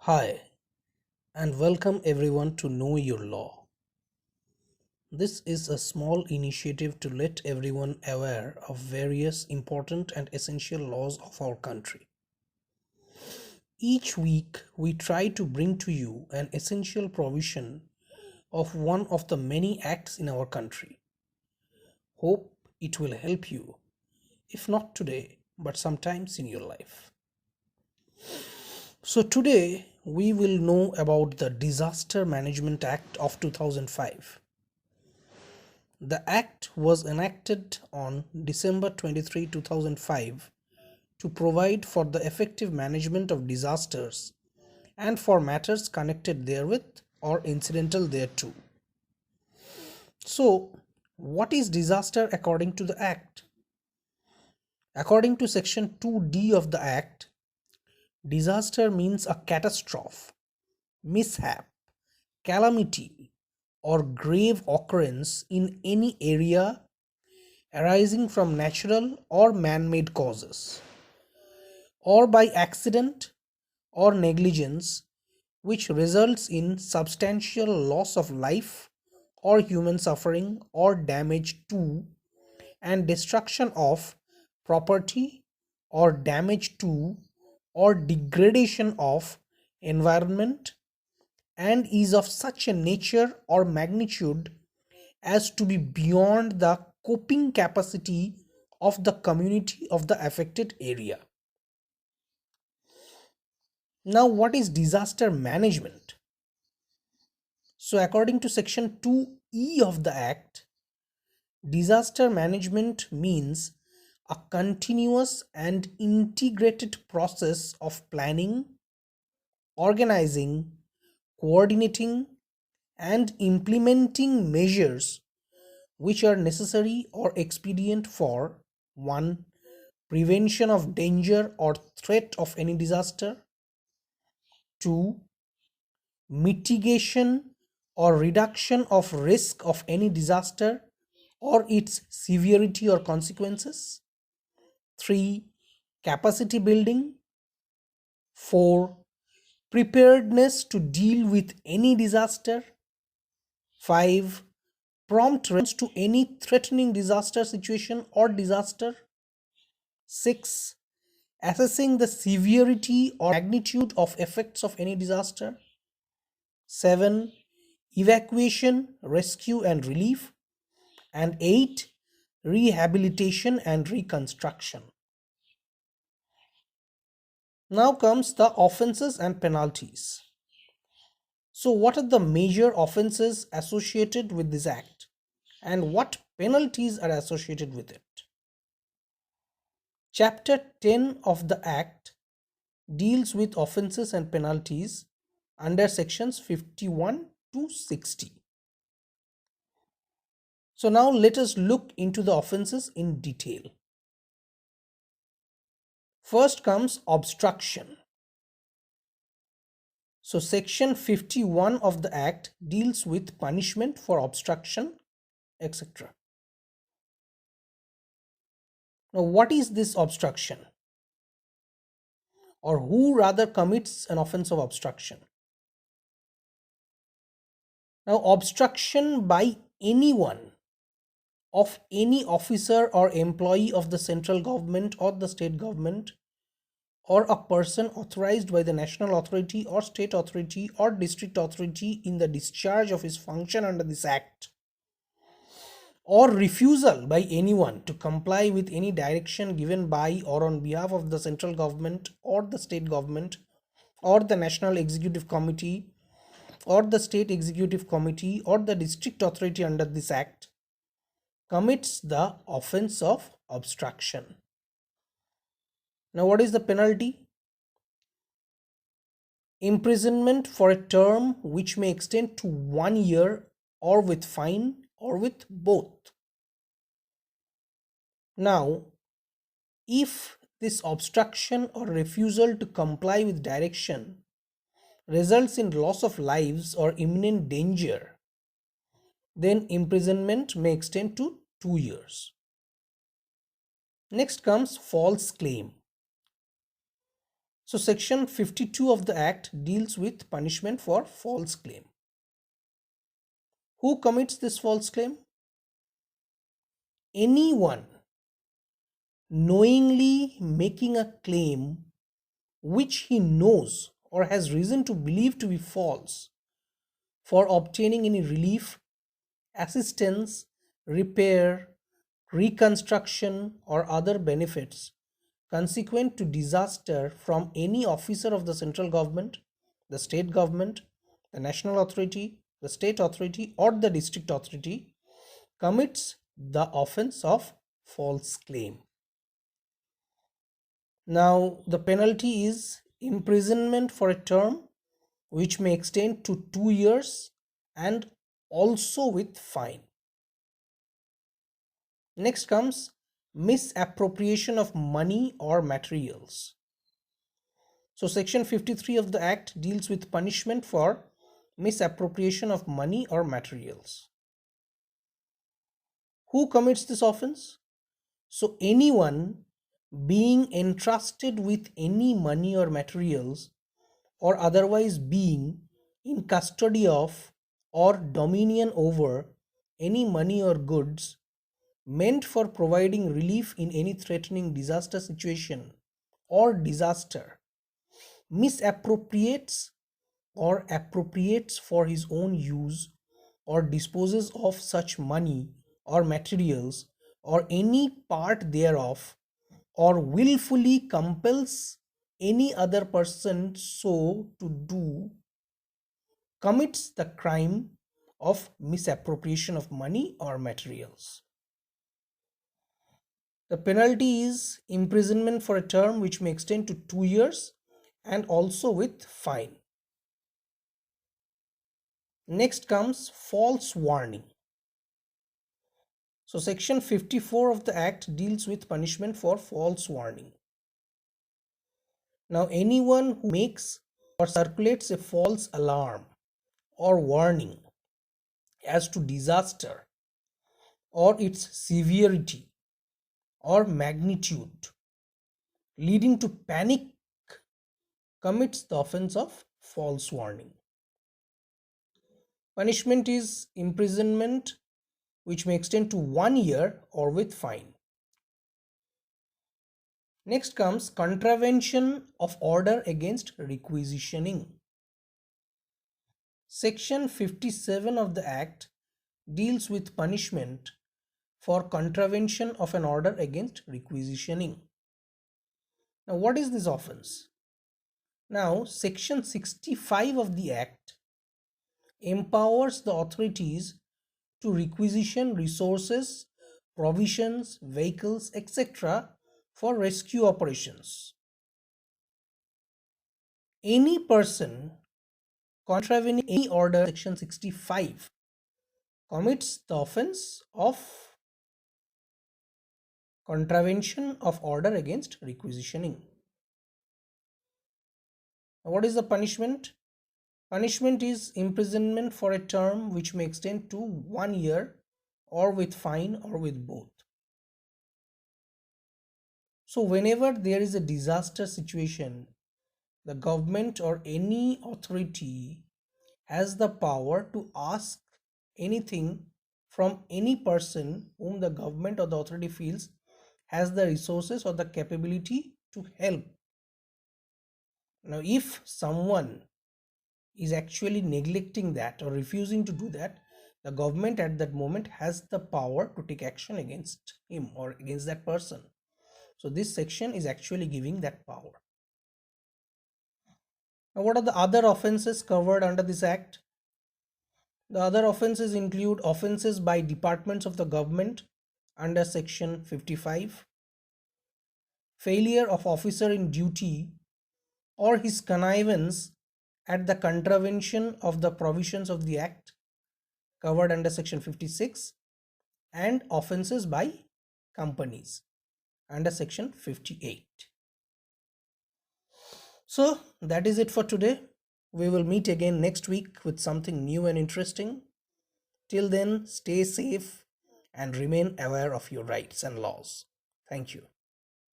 Hi, and welcome everyone to Know Your Law. This is a small initiative to let everyone aware of various important and essential laws of our country. Each week, we try to bring to you an essential provision of one of the many acts in our country. Hope it will help you, if not today, but sometimes in your life. So, today we will know about the Disaster Management Act of 2005. The Act was enacted on December 23, 2005 to provide for the effective management of disasters and for matters connected therewith or incidental thereto. So, what is disaster according to the Act? According to Section 2D of the Act, disaster means a catastrophe, mishap, calamity, or grave occurrence in any area arising from natural or man-made causes, or by accident or negligence, which results in substantial loss of life or human suffering or damage to and destruction of property or damage to or degradation of environment, and is of such a nature or magnitude as to be beyond the coping capacity of the community of the affected area. Now, what is disaster management? So, according to Section 2E of the Act, disaster management means a continuous and integrated process of planning, organizing, coordinating, and implementing measures which are necessary or expedient for 1. Prevention of danger or threat of any disaster, 2. Mitigation or reduction of risk of any disaster or its severity or consequences, 3. Capacity building, 4. Preparedness to deal with any disaster, 5. Prompt response to any threatening disaster situation or disaster, 6. Assessing the severity or magnitude of effects of any disaster, 7. Evacuation, rescue and relief, and 8. Rehabilitation and reconstruction. Now comes the offenses and penalties. So, what are the major offenses associated with this act, and what penalties are associated with it? Chapter 10 of the Act deals with offenses and penalties under sections 51 to 60. So now let us look into the offenses in detail. First comes obstruction. So section 51 of the Act deals with punishment for obstruction, etc. Now what is this obstruction? Or who rather commits an offense of obstruction? Now obstruction by anyone of any officer or employee of the central government or the state government, or a person authorized by the national authority or state authority or district authority in the discharge of his function under this act, or refusal by anyone to comply with any direction given by or on behalf of the central government or the state government or the national executive committee or the state executive committee or the district authority under this act, commits the offense of obstruction. Now, what is the penalty? Imprisonment for a term which may extend to 1 year, or with fine, or with both. Now, if this obstruction or refusal to comply with direction results in loss of lives or imminent danger, then imprisonment may extend to 2 years. Next comes false claim. So section 52 of the Act deals with punishment for false claim. Who commits this false claim? Anyone knowingly making a claim which he knows or has reason to believe to be false for obtaining any relief, assistance, repair, reconstruction, or other benefits consequent to disaster from any officer of the central government, the state government, the national authority, the state authority, or the district authority, commits the offense of false claim. Now, the penalty is imprisonment for a term which may extend to 2 years and also with fine. Next comes misappropriation of money or materials. So section 53 of the Act deals with punishment for misappropriation of money or materials. Who commits this offense? So anyone being entrusted with any money or materials or otherwise being in custody of or dominion over any money or goods meant for providing relief in any threatening disaster situation or disaster misappropriates or appropriates for his own use or disposes of such money or materials or any part thereof or willfully compels any other person so to do commits the crime of misappropriation of money or materials. The penalty is imprisonment for a term which may extend to 2 years and also with fine. Next comes false warning. So section 54 of the Act deals with punishment for false warning. Now anyone who makes or circulates a false alarm or warning as to disaster or its severity or magnitude leading to panic commits the offense of false warning. Punishment is imprisonment which may extend to 1 year or with fine. Next comes contravention of order against requisitioning. Section 57 of the Act deals with punishment for contravention of an order against requisitioning. Now, what is this offense? Now, Section 65 of the Act empowers the authorities to requisition resources, provisions, vehicles, etc. for rescue operations. Any person contravening any order section 65 commits the offense of contravention of order against requisitioning. Now, what is the punishment? Punishment is imprisonment for a term which may extend to 1 year or with fine or with both. So whenever there is a disaster situation, the government or any authority has the power to ask anything from any person whom the government or the authority feels has the resources or the capability to help. Now, if someone is actually neglecting that or refusing to do that, the government at that moment has the power to take action against him or against that person. So this section is actually giving that power. Now, what are the other offenses covered under this act? The other offenses include offenses by departments of the government under section 55, failure of officer in duty or his connivance at the contravention of the provisions of the act covered under section 56, and offenses by companies under section 58. So that is it for today. We will meet again next week with something new and interesting. Till then, stay safe and remain aware of your rights and laws. Thank you.